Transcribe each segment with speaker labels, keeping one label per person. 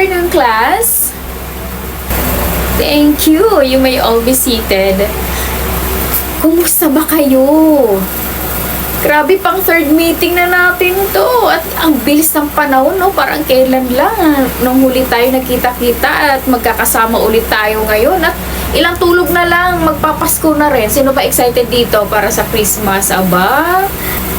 Speaker 1: afternoon, class. Thank you. You may all be seated. Kumusta ba kayo? Grabe, pang third meeting na natin to. At ang bilis ng panahon, no? Parang kailan lang. Nung huli tayo nagkita-kita at magkakasama ulit tayo ngayon. At ilang tulog na lang, magpapasko na rin. Sino ba excited dito para sa Christmas? Aba?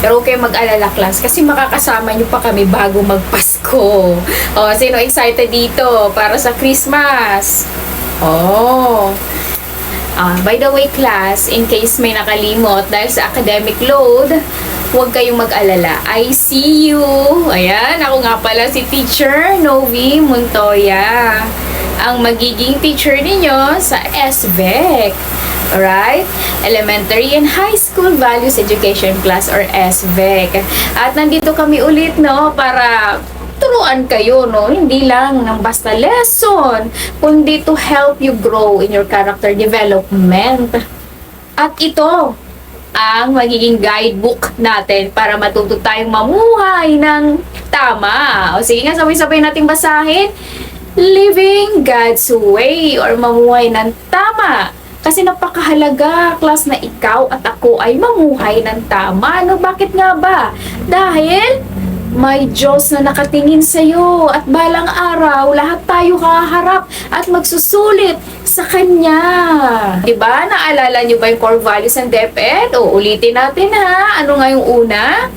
Speaker 1: Pero okay mag-alala, class, kasi makakasama nyo pa kami bago magpasko. O, sino excited dito para sa Christmas? Oh. By the way, class, in case may nakalimot dahil sa academic load, huwag kayong mag-alala. I see you. Ayan, ako nga pala si Teacher Novi Montoya, ang magiging teacher ninyo sa SVEC. Alright? Elementary and High School Values Education Class or SVEC. At nandito kami ulit, no, para turuan kayo, no? Hindi lang ng basta lesson, kundi to help you grow in your character development. At ito ang magiging guidebook natin para matuto tayong mamuhay ng tama. O sige nga, sabay-sabay nating basahin. Living God's Way or mamuhay ng tama. Kasi napakahalaga, class, na ikaw at ako ay mamuhay ng tama. No, bakit nga ba? Dahil may Diyos na nakatingin sa iyo at balang araw, lahat tayo kaharap at magsusulit sa Kanya. Diba? Naalala nyo ba yung core values ng DepEd? O, ulitin natin ha. Ano nga yung una?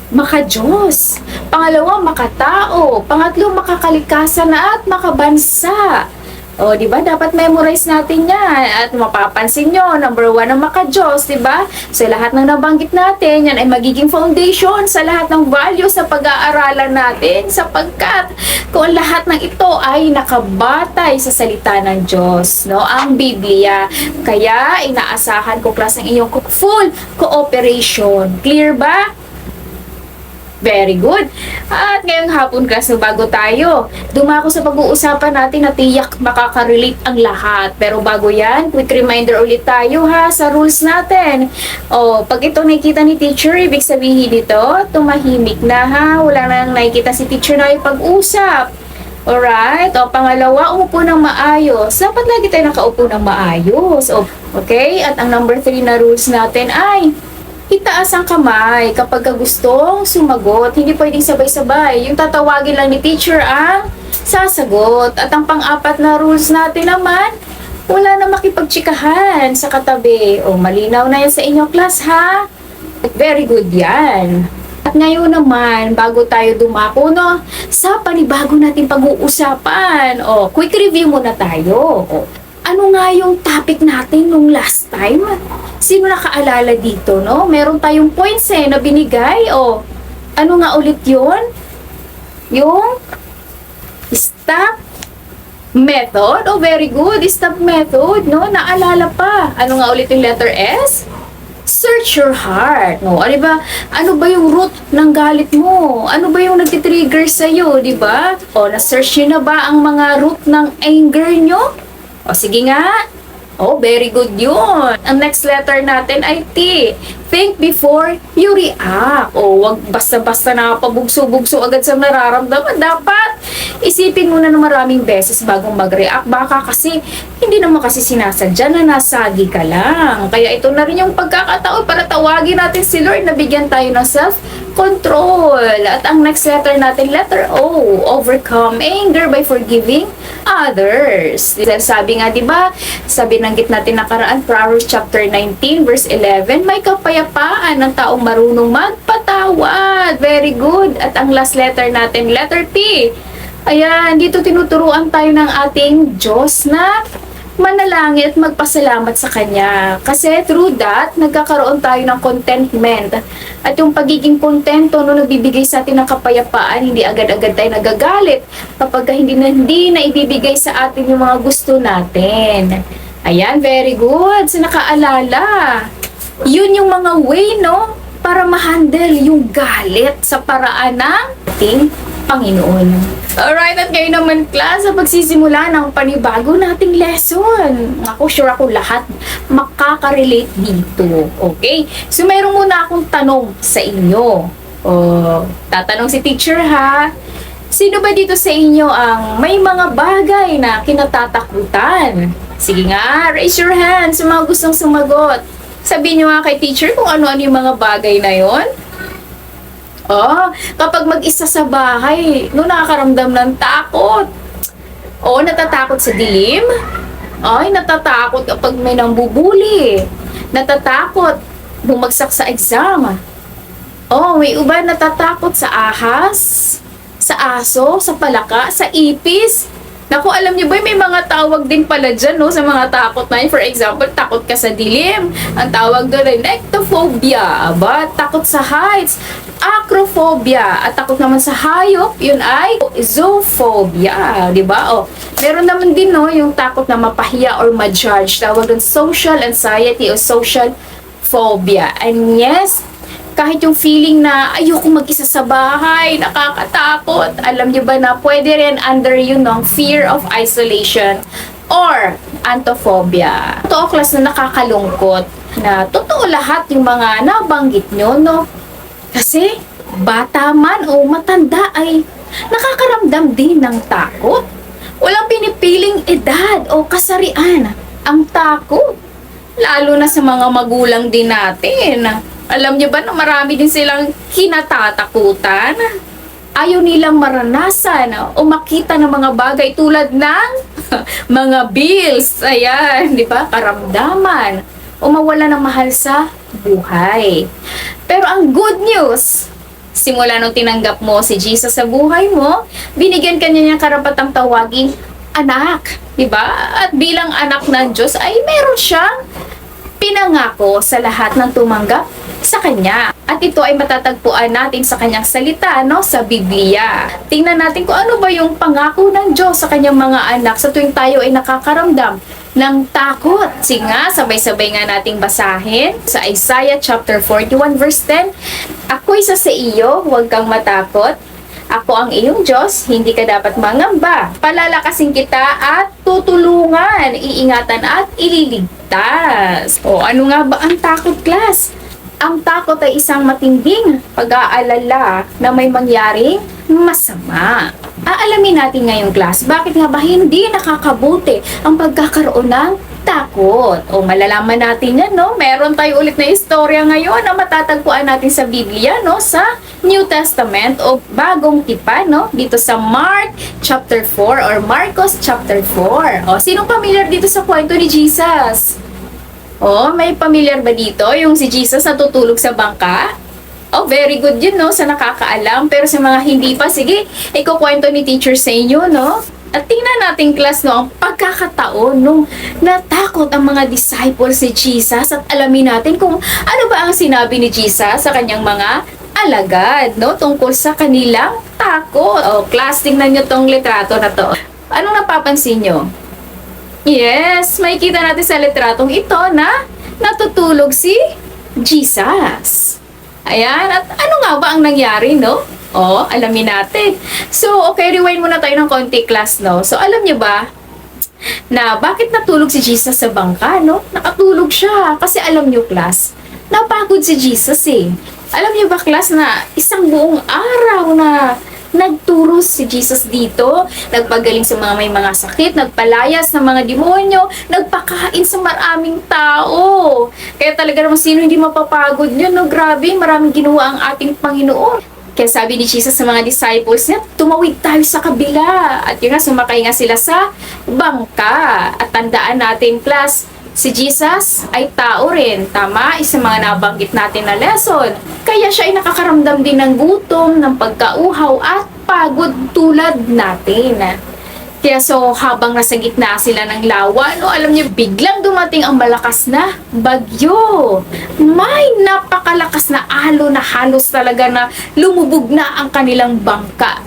Speaker 1: Maka-Diyos. Pangalawa, makatao. Pangatlo, makakalikasan at makabansa. O, di ba? Dapat memorize natin yan. At mapapansin nyo, number 1 ang maka-Diyos, di ba? So, lahat ng nabanggit natin, yan ay magiging foundation sa lahat ng values na pag-aaralan natin sapagkat kung lahat ng ito ay nakabatay sa salita ng Diyos, no? Ang Biblia. Kaya, inaasahan ko, class, ng inyong full cooperation. Clear ba? Very good. At ngayong hapon, class, no, bago tayo dumako sa pag-uusapan natin na tiyak makaka-relate ang lahat. Pero bago yan, quick reminder ulit tayo ha sa rules natin. O, pag ito nakikita ni teacher, ibig sabihin dito, tumahimik na ha. Wala nang nakikita si teacher na ipag-usap. Alright? O, pangalawa, umupo ng maayos. Dapat lagi tayo nakaupo ng maayos. O, okay? At ang number 3 na rules natin ay itaas ang kamay kapag gustong sumagot. Hindi pwedeng sabay-sabay. Yung tatawagin lang ni teacher ang sasagot. At ang pang-apat na rules natin naman, wala na makipagtsikahan sa katabi. O, malinaw na yan sa inyong class, ha? Very good yan. At ngayon naman, bago tayo dumako, no, sa panibago natin pag-uusapan, o, quick review muna tayo. O, ano nga yung topic natin nung last time? Sino nakaalala dito, no? Meron tayong points na binigay. O, ano nga ulit yun? Yung stop method. Oh, very good. Stop method, no? Naalala pa. Ano nga ulit yung letter S? Search your heart. No? Ano ba? Ano ba yung root ng galit mo? Ano ba yung nagtitrigger sa'yo, di ba? O, na-search nyo na ba ang mga root ng anger nyo? O, sige nga. Oh, very good yun. Ang next letter natin ay T. Think before you react. O, wag basta-basta na pabugso-bugso agad sa nararamdaman. Dapat isipin muna ng maraming beses bago mag-react. Baka kasi, hindi naman kasi sinasadya na nasagi ka lang. Kaya ito na rin yung pagkakataon para tawagin natin si Lord na bigyan tayo ng self-control. At ang next letter natin, letter O. Overcome anger by forgiving others. Sabi nga, di ba? Sabi nanggit natin nakaraan, Proverbs chapter 19, verse 11, may kapayapaan ng taong marunong magpatawad. Very good. At ang last letter natin, letter P. Ayan, dito tinuturuan tayo ng ating Diyos na manalangin at magpasalamat sa Kanya. Kasi through that, nagkakaroon tayo ng contentment. At yung pagiging kontento, no, nagbibigay sa atin ng kapayapaan, hindi agad-agad tayo nagagalit kapag hindi na ibibigay sa atin yung mga gusto natin. Ayan, very good. So, nakaalala. Yun yung mga way, no, para ma-handle yung galit sa paraan ng ating Panginoon. Alright, at ngayon naman, class, sa pagsisimula ng panibago nating lesson. Ako, sure ako lahat makaka-relate dito. Okay? So, mayroon muna akong tanong sa inyo. Tatanong si teacher, ha? Sino ba dito sa inyo ang may mga bagay na kinatatakutan? Sige nga, raise your hand sa mga gustong sumagot. Sabihin nyo nga kay teacher kung ano-ano yung mga bagay na yon. Oh, kapag mag-isa sa bahay, no, nakakaramdam ng takot. O, natatakot sa dilim. Ay, natatakot kapag may nambubuli. Natatakot bumagsak sa exam. Oh, may iba natatakot sa ahas, sa aso, sa palaka, sa ipis. Naku, alam niyo ba, may mga tawag din pala dyan, no, sa mga takot na yun. For example, takot ka sa dilim. Ang tawag doon ay nectophobia. Aba, takot sa heights. Acrophobia. At takot naman sa hayop, yun ay zoophobia. Diba? O, meron naman din, no, yung takot na mapahiya or ma-judge. Tawag doon social anxiety o social phobia. And yes, kahit yung feeling na ayoko mag-isa sa bahay, nakakatakot. Alam niyo ba na pwede rin under yun, no, fear of isolation or antophobia. Totoo, class, na nakakalungkot na totoo lahat yung mga nabanggit nyo, no? Kasi bata man o matanda ay nakakaramdam din ng takot. Walang pinipiling edad o kasarian ang takot. Lalo na sa mga magulang din natin. Alam niyo ba na marami din silang kinatatakutan? Ayaw nilang maranasan o makita ng mga bagay tulad ng mga bills. Ayan, di ba? Karamdaman. O mawala ng mahal sa buhay. Pero ang good news, simula nung tinanggap mo si Jesus sa buhay mo, binigyan ka niya ng karapatang tawaging anak. Di ba? At bilang anak ng Diyos ay meron siyang pinangako sa lahat ng tumanggap sa Kanya. At ito ay matatagpuan natin sa Kanyang salita, no, sa Biblia. Tingnan natin kung ano ba yung pangako ng Diyos sa Kanyang mga anak sa tuwing tayo ay nakakaramdam ng takot. Sige nga, sabay-sabay nga nating basahin sa Isaiah chapter 41 verse 10. Ako'y sa iyo, huwag kang matakot. Ako ang iyong Diyos, hindi ka dapat mangamba. Palalakasin kita at tutulungan, iingatan at ililigtas. O ano nga ba ang takot, class? Ang takot ay isang matinding pag-aalala na may mangyaring masama. Aalamin natin ngayong class, bakit nga ba hindi nakakabuti ang pagkakaroon ng takot? O malalaman natin yan, no? Meron tayo ulit na istorya ngayon na matatagpuan natin sa Biblia, no? Sa New Testament o Bagong Tipan, no? Dito sa Mark chapter 4 or Marcos chapter 4. O, sinong familiar dito sa kwento ni Jesus? O, may familiar ba dito? Yung si Jesus natutulog sa bangka? Oh, very good yun, no? Sa nakakaalam. Pero sa mga hindi pa, sige, ikukwento ni teacher sa inyo, no? At tingnan natin, class, no, ang pagkakataon nung natakot ang mga disciples ni Jesus at alamin natin kung ano ba ang sinabi ni Jesus sa kanyang mga alagad, no? Tungkol sa kanilang takot. Oh, class, tingnan nyo tong litrato na to. Anong napapansin nyo? Yes, makikita natin sa litratong ito na natutulog si Jesus. Ayan, at ano nga ba ang nangyari, no? O, alamin natin. So, okay, rewind muna tayo ng konti, class, no? So, alam niyo ba na bakit natulog si Jesus sa bangka, no? Nakatulog siya kasi alam niyo, class, napagod si Jesus eh. Alam niyo ba, class, na isang buong araw na nagturo si Jesus dito, nagpagaling sa mga may mga sakit, nagpalayas ng mga demonyo, nagpakain sa maraming tao. Kaya talaga naman sino hindi mapapagod yun, no? Grabe, maraming ginawa ang ating Panginoon. Kaya sabi ni Jesus sa mga disciples niya, tumawid tayo sa kabila. At yun nga, sumakay nga sila sa bangka. At tandaan natin, class, si Jesus ay tao rin. Tama? Isa mga nabanggit natin na lesson. Kaya siya ay nakakaramdam din ng gutom, ng pagkauhaw at pagod tulad natin. Kaya so, habang nasa gitna sila ng lawa, no, alam niyo, biglang dumating ang malakas na bagyo. May napakalakas na alon na halos talaga na lumubog na ang kanilang bangka.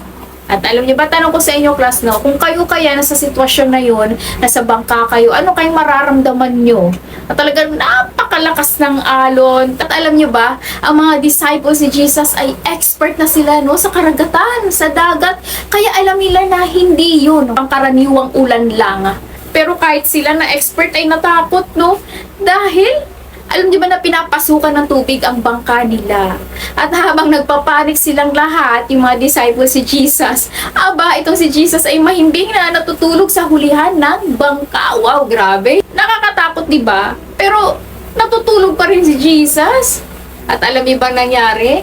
Speaker 1: At alam niyo ba, tanong ko sa inyo, class, no, kung kayo kaya nasa sitwasyon na yun, nasa bangka kayo, ano kayong mararamdaman nyo? At talagang napakalakas ng alon. At alam niyo ba, ang mga disciples ni Jesus ay expert na sila, no, sa karagatan, sa dagat. Kaya alam nila na hindi yun ang karaniwang ulan lang. Pero kahit sila na expert ay natakot, no, dahil Alam niyo ba na pinapasukan ng tubig ang bangka nila? At habang nagpapanik silang lahat, yung mga disciples si Jesus, aba, itong si Jesus ay mahimbing na natutulog sa hulihan ng bangka. Wow, grabe. Nakakatakot, di ba? Pero natutulog pa rin si Jesus. At alam niyo bang nangyari?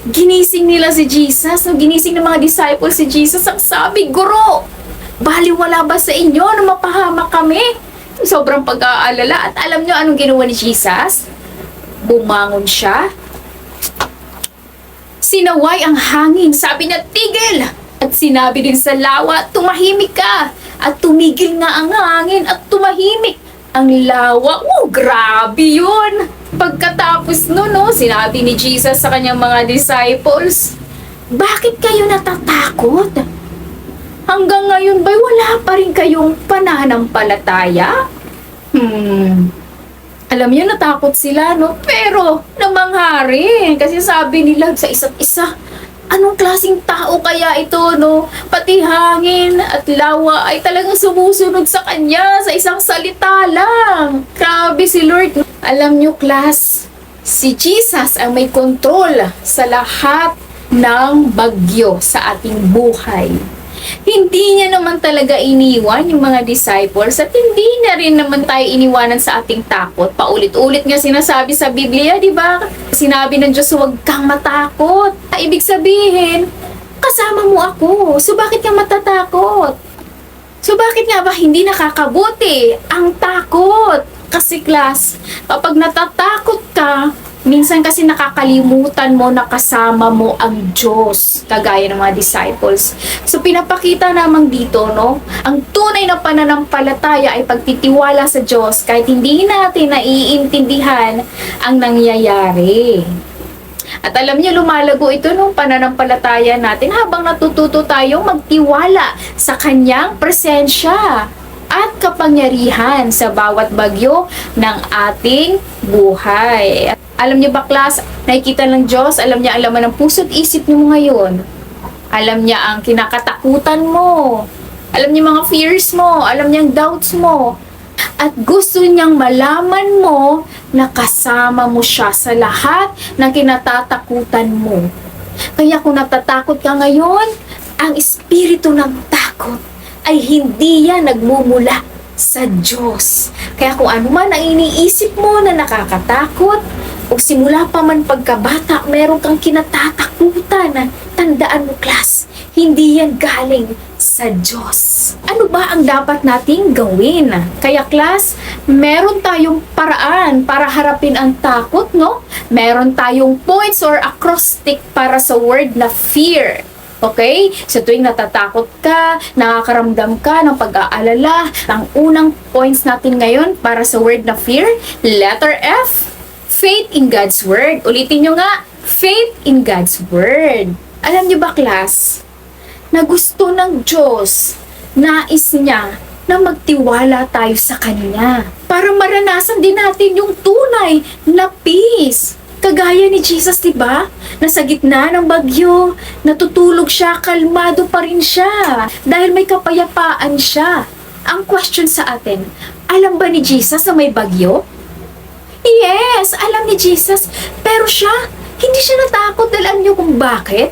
Speaker 1: Ginising nila si Jesus. No, ginising ng mga disciples si Jesus. Ang sabi, Guro, baliwala ba sa inyo na mapahamak kami? Sobrang pag-aalala. At alam nyo anong ginawa ni Jesus? Bumangon siya. Sinaway ang hangin. Sabi niya, tigil! At sinabi din sa lawa, tumahimik ka! At tumigil nga ang hangin at tumahimik ang lawa. Oh, grabe yun! Pagkatapos nun, no, sinabi ni Jesus sa kanyang mga disciples, bakit kayo natatakot? Hanggang ngayon ba'y wala pa rin kayong pananampalataya? Alam niyo, natakot sila, no? Pero, namangharin. Kasi sabi nila sa isa't isa, anong klaseng tao kaya ito, no? Pati hangin at lawa ay talagang sumusunod sa kanya sa isang salita lang. Grabe si Lord. Alam niyo, class, si Jesus ang may kontrol sa lahat ng bagyo sa ating buhay. Hindi niya naman talaga iniwan yung mga disciples at hindi na rin naman tayo iniwanan sa ating takot. Paulit-ulit nga sinasabi sa Biblia, di ba? Sinabi ng Diyos, huwag kang matakot. Ibig sabihin, kasama mo ako. So bakit ka matatakot? So bakit nga ba hindi nakakabuti ang takot? Kasi class, kapag natatakot ka, minsan kasi nakakalimutan mo na kasama mo ang Diyos, kagaya ng mga disciples. So pinapakita naman dito, no, ang tunay na pananampalataya ay pagtitiwala sa Diyos kahit hindi natin naiintindihan ang nangyayari. At alam niyo, lumalago ito nung pananampalataya natin habang natututo tayong magtiwala sa Kanyang presensya at kapangyarihan sa bawat bagyo ng ating buhay. Alam niyo ba, class, nakikita ng Diyos, alam niya ang laman ng puso't isip niyo ngayon. Alam niya ang kinakatakutan mo. Alam niya mga fears mo, alam niya ang doubts mo. At gusto niyang malaman mo na kasama mo siya sa lahat ng kinatatakutan mo. Kaya kung natatakot ka ngayon, ang espiritu ng takot ay hindi yan nagmumula sa Diyos. Kaya kung ano man ang iniisip mo na nakakatakot, o simula pa man pagkabata, meron kang kinatatakutan, tandaan mo, class, hindi yan galing sa Diyos. Ano ba ang dapat nating gawin? Kaya class, meron tayong paraan para harapin ang takot, no? Meron tayong points or acrostic para sa word na fear. Okay? So tuwing natatakot ka, nakakaramdam ka ng pag-aalala, ang unang points natin ngayon para sa word na fear, letter F, faith in God's Word. Ulitin nyo nga, faith in God's Word. Alam nyo ba, class, na gusto ng Diyos, nais niya na magtiwala tayo sa Kanya para maranasan din natin yung tunay na peace. Kagaya ni Jesus, diba? Nasa gitna ng bagyo, natutulog siya, kalmado pa rin siya dahil may kapayapaan siya. Ang question sa atin, alam ba ni Jesus na may bagyo? Yes, alam ni Jesus. Pero siya, hindi siya natakot dahil alam niyo kung bakit?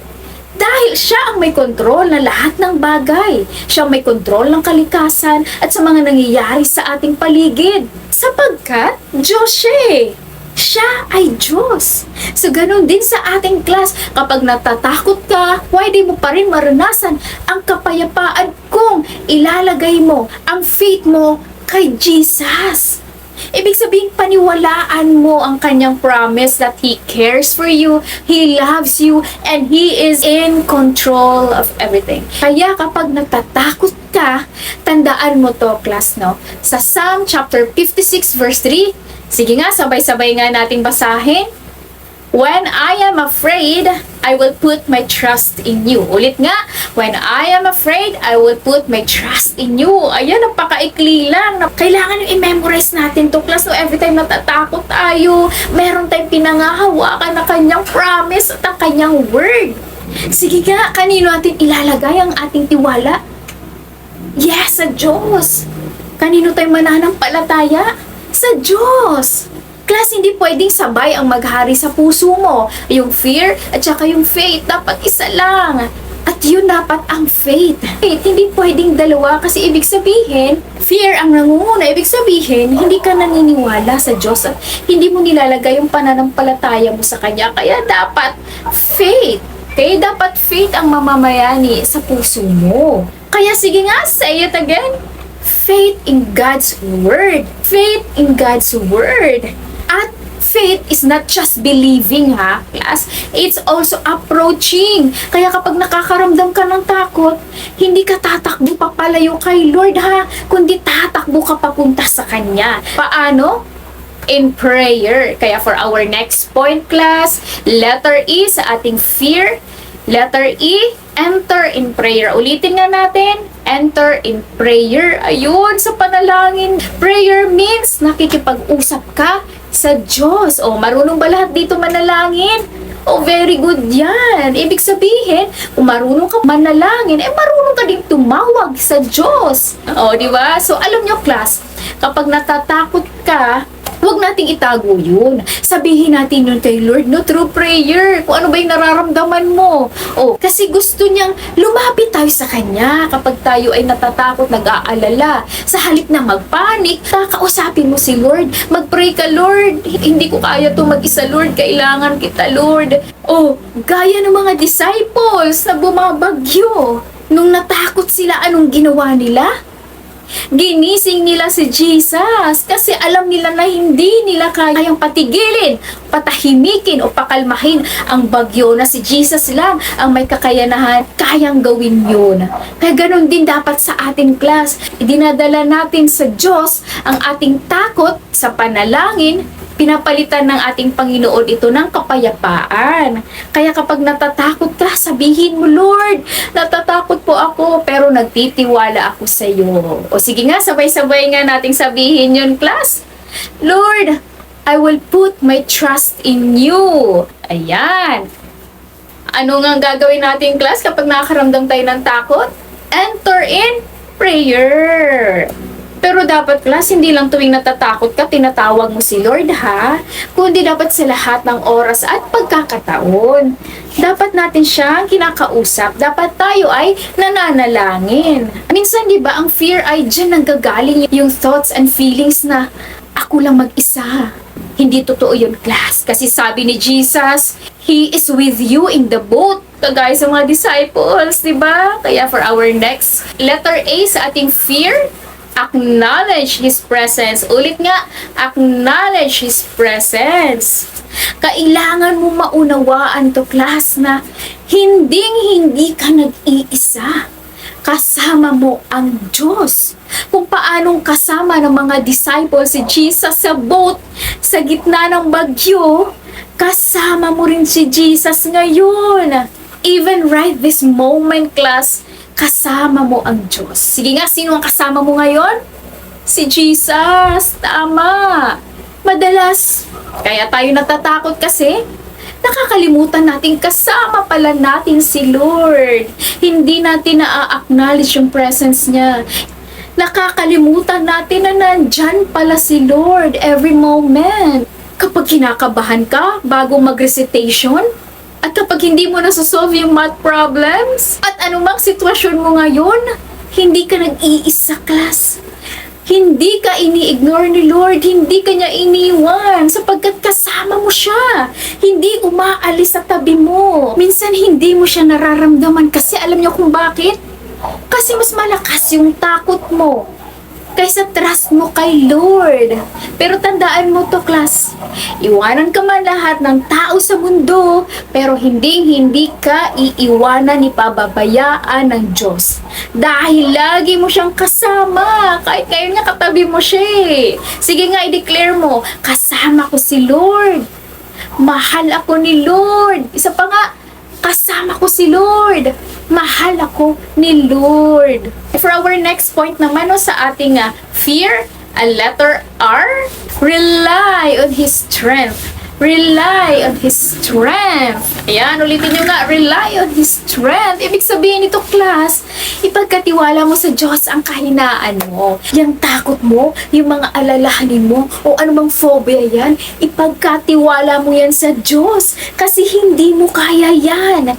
Speaker 1: Dahil siya ang may kontrol na lahat ng bagay. Siya ang may kontrol ng kalikasan at sa mga nangyayari sa ating paligid. Sapagkat, Diyos siya eh. Siya ay Diyos. So, ganun din sa ating class. Kapag natatakot ka, why di mo pa rin maranasan ang kapayapaan kung ilalagay mo ang faith mo kay Jesus? Ibig sabihin, paniwalaan mo ang kanyang promise that He cares for you, He loves you, and He is in control of everything. Kaya kapag natatakot ka, tandaan mo to, class, no? Sa Psalm chapter 56 verse 3, sige nga, sabay-sabay nga nating basahin. When I am afraid, I will put my trust in you. Ulit nga, when I am afraid, I will put my trust in you. Ayan, napakaikli lang. Kailangan yung i-memorize natin to, class. No, every time natatakot tayo, meron tayong pinangahawakan na kanyang promise at ang kanyang word. Sige nga, kanino natin ilalagay ang ating tiwala? Yes, sa Diyos. Kanino tayo mananampalataya? Sa Diyos. Class, hindi pwedeng sabay ang maghari sa puso mo. Yung fear at saka yung faith, dapat isa lang. At yun dapat ang faith. Faith, hindi pwedeng dalawa kasi ibig sabihin, fear ang nangunguna. Ibig sabihin, hindi ka naniniwala sa Diyos at hindi mo nilalagay yung pananampalataya mo sa Kanya. Kaya dapat faith. Okay? Dapat faith ang mamamayani sa puso mo. Kaya sige nga, say it again. Faith in God's Word. Faith in God's Word. At faith is not just believing, ha, class. It's also approaching. Kaya kapag nakakaramdam ka ng takot, hindi ka tatakbo papalayo kay Lord, ha, kundi tatakbo ka papunta sa Kanya. Paano? In prayer. Kaya for our next point, class, letter E sa ating fear. Letter E, enter in prayer. Ulitin nga natin. Enter in prayer. Ayun, sa panalangin. Prayer means nakikipag-usap ka sa Diyos. O, marunong ba lahat dito manalangin? O, very good yan. Ibig sabihin, kung marunong ka manalangin, marunong ka din tumawag sa Diyos. O, di ba? So, alam nyo, class, kapag natatakot ka, huwag nating itago yun. Sabihin natin yun kay Lord, no, through prayer. Kung ano ba yung nararamdaman mo. O, kasi gusto niyang lumapit tayo sa Kanya kapag tayo ay natatakot, nag-aalala. Sa halip na magpanik, kakausapin mo si Lord. Mag-pray ka, Lord. Hindi ko kaya to mag-isa, Lord. Kailangan kita, Lord. O, gaya ng mga disciples na bumabagyo. Nung natakot sila, anong ginawa nila? Ginising nila si Jesus kasi alam nila na hindi nila kayang patigilin, patahimikin o pakalmahin ang bagyo, na si Jesus lang ang may kakayanahan, kayang gawin yun. Kaya ganun din dapat sa ating class. Dinadala natin sa Diyos ang ating takot sa panalangin. Pinapalitan ng ating Panginoon ito ng kapayapaan. Kaya kapag natatakot ka, sabihin mo, Lord, natatakot po ako, pero nagtitiwala ako sa iyo. O sige nga, sabay-sabay nga nating sabihin yun, class. Lord, I will put my trust in you. Ayan. Ano nga gagawin natin, class, kapag nakakaramdam tayo ng takot? Enter in prayer. Pero dapat, class, hindi lang tuwing natatakot ka, tinatawag mo si Lord, ha? Kundi dapat sa lahat ng oras at pagkakataon. Dapat natin siyang kinakausap. Dapat tayo ay nananalangin. Minsan, di ba, ang fear ay dyan nanggagaling yung thoughts and feelings na ako lang mag-isa. Hindi totoo yun, class. Kasi sabi ni Jesus, He is with you in the boat. Kagaya sa mga disciples, di ba? Kaya for our next letter A sa ating fear, acknowledge His presence. Ulit nga, acknowledge His presence. Kailangan mo maunawaan to, class, na hindi ka nag-iisa. Kasama mo ang Diyos. Kung paanong kasama ng mga disciples si Jesus sa boat, sa gitna ng bagyo, kasama mo rin si Jesus ngayon. Even right this moment, class, kasama mo ang Diyos. Sige nga, sino ang kasama mo ngayon? Si Jesus. Tama. Madalas, kaya tayo natatakot kasi nakakalimutan natin kasama pala natin si Lord. Hindi natin na-acknowledge yung presence niya. Nakakalimutan natin na nandyan pala si Lord every moment. Kapag kinakabahan ka bago mag-recitation, at kapag hindi mo nasusolve yung math problems, at anumang sitwasyon mo ngayon, hindi ka nag-iisa, class. Hindi ka ini-ignore ni Lord, hindi ka niya iniwan, sapagkat kasama mo siya. Hindi umaalis sa tabi mo. Minsan hindi mo siya nararamdaman kasi alam niyo kung bakit? Kasi mas malakas yung takot mo kaysa trust mo kay Lord. Pero tandaan mo to, class. Iwanan ka man lahat ng tao sa mundo, pero hindi ka iiwanan ni pababayaan ng Diyos. Dahil lagi mo siyang kasama. Kahit ngayon nga katabi mo siya eh. Sige nga, i-declare mo, kasama ko si Lord. Mahal ako ni Lord. Isa pa nga, kasama ko si Lord. Mahal ako ni Lord. For our next point naman, no, sa ating fear, a letter R, rely on His strength. Rely on His strength. Ayan, ulitin nyo nga, rely on His strength. Ibig sabihin nito, class, ipagkatiwala mo sa Diyos ang kahinaan mo. Yung takot mo, yung mga alalahanin mo, o anumang phobia yan, ipagkatiwala mo yan sa Diyos. Kasi hindi mo kaya yan.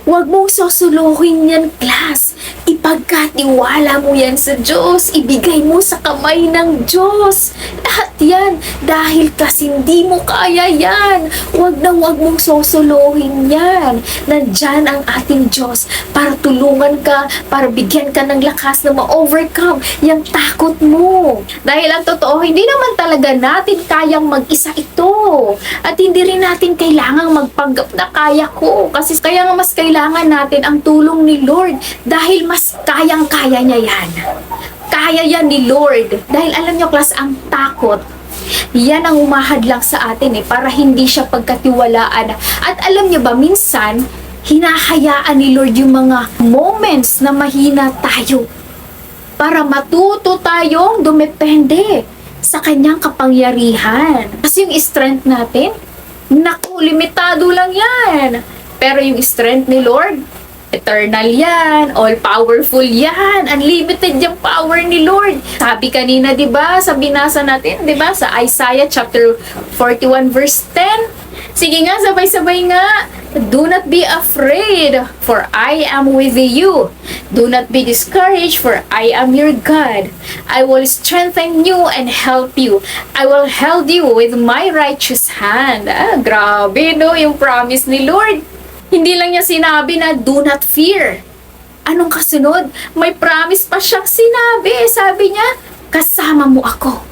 Speaker 1: Huwag mong susuluhin yan, class. Ipagkatiwala mo yan sa Diyos. Ibigay mo sa kamay ng Diyos. Lahat yan. Dahil kasi hindi mo kaya yan. Huwag mong susuluhin yan. Nandyan ang ating Diyos para tulungan ka, para bigyan ka ng lakas na ma-overcome yung takot mo. Dahil ang totoo, hindi naman talaga natin kayang mag-isa ito. At hindi rin natin kailangang magpanggap na kaya ko. Kasi kaya nga mas kailangan natin ang tulong ni Lord dahil mas kayang-kaya niya yan. Kaya yan ni Lord. Dahil alam niyo, class, ang takot, yan ang umahadlang sa atin para hindi siya pagkatiwalaan. At alam niyo ba, minsan, hinahayaan ni Lord yung mga moments na mahina tayo para matuto tayong dumepende sa kanyang kapangyarihan. Kasi yung strength natin, naku, limitado lang yan. Pero yung strength ni Lord, eternal yan, all-powerful yan, unlimited yung power ni Lord. Sabi kanina, di ba, sa binasa natin, di ba, sa Isaiah chapter 41 verse 10. Sige nga, sabay-sabay nga. Do not be afraid, for I am with you. Do not be discouraged, for I am your God. I will strengthen you and help you. I will hold you with my righteous hand. Grabe, no, yung promise ni Lord. Hindi lang niya sinabi na do not fear. Anong kasunod? May promise pa siyang sinabi. Sabi niya, kasama mo ako.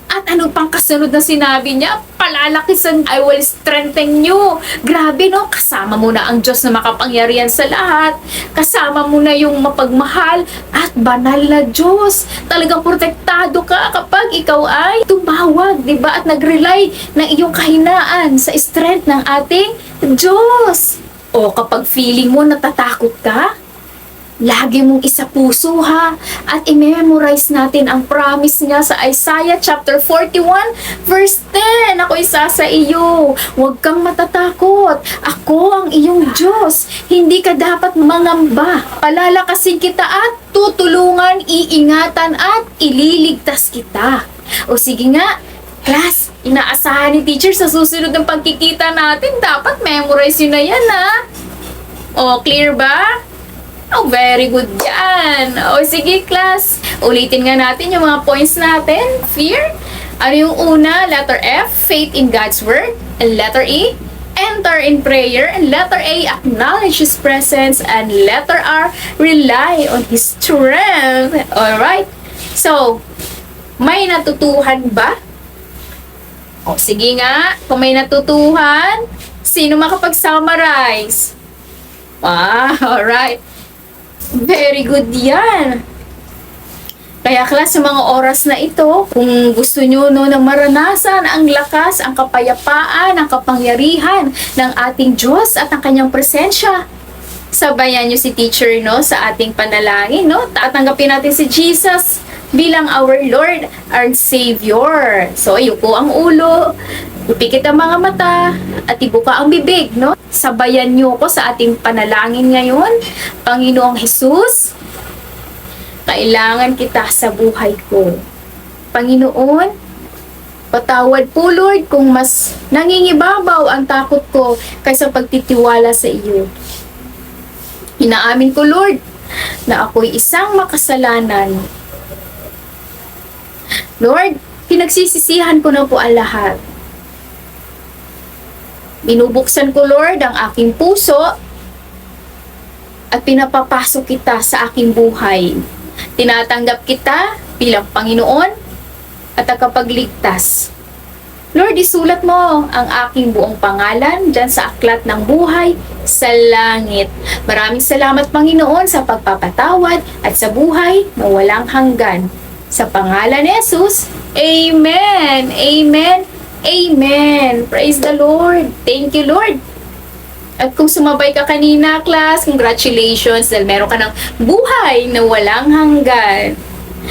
Speaker 1: At ano pang kasunod na sinabi niya? Palalakisan, I will strengthen you. Grabe, no? Kasama mo na ang Diyos na makapangyarihan sa lahat. Kasama mo na yung mapagmahal at banal na Diyos. Talagang protektado ka kapag ikaw ay tumawag, di ba? At nag-rely ng iyong kahinaan sa strength ng ating Diyos. O kapag feeling mo natatakot ka, lagi mong isapuso ha, at i-memorize natin ang promise niya sa Isaiah chapter 41 verse 10. Ako isa sa iyo, huwag kang matatakot. Ako ang iyong Diyos. Hindi ka dapat mangamba. Palalakasin kita at tutulungan, iingatan at ililigtas kita. O sige nga, class, inaasahan ni teacher sa susunod ng pagkikita natin, dapat memorize yun na yan, ha? O, clear ba? Oh, very good yan. O, sige, class. Ulitin nga natin yung mga points natin. Fear. Ano yung una? Letter F, faith in God's Word. And letter E, enter in prayer. And letter A, acknowledge His presence. And letter R, rely on His strength. Alright? So, may natutuhan ba? O, sige nga, kung may natutuhan, sino makapag-summarize? Alright. Very good yan. Kaya class, sa mga oras na ito, kung gusto nyo na maranasan ang lakas, ang kapayapaan, ang kapangyarihan ng ating Diyos at ang kanyang presensya, sabayan nyo si teacher, no, sa ating panalangin, no? Tatanggapin natin si Jesus bilang our Lord, our Savior. So, yuko ang ulo, ipikit ang mga mata, at ibuka ang bibig, no? Sabayan niyo ko sa ating panalangin ngayon. Panginoong Hesus, kailangan kita sa buhay ko. Panginoon, patawad po, Lord, kung mas nangingibabaw ang takot ko kaysa pagtitiwala sa iyo. Inaamin ko, Lord, na ako'y isang makasalanan. Lord, pinagsisisihan ko na po ang lahat. Binubuksan ko, Lord, ang aking puso at pinapapasok kita sa aking buhay. Tinatanggap kita bilang Panginoon at tagapagligtas. Lord, isulat mo ang aking buong pangalan dyan sa aklat ng buhay sa langit. Maraming salamat, Panginoon, sa pagpapatawad at sa buhay na walang hanggan. Sa pangalan ni Jesus, Amen! Amen! Amen! Praise the Lord! Thank you, Lord! At kung sumabay ka kanina, class, congratulations dahil meron ka ng buhay na walang hanggan.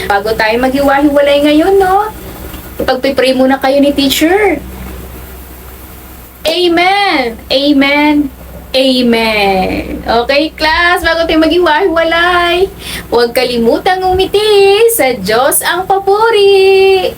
Speaker 1: Bago tayo maghiwa-hiwalay ngayon, no? Ipagpipray muna kayo ni teacher. Amen! Amen! Amen! Okay, class, bago tayo maghiwa-hiwalay, huwag kalimutang umiti, sa Diyos ang papuri!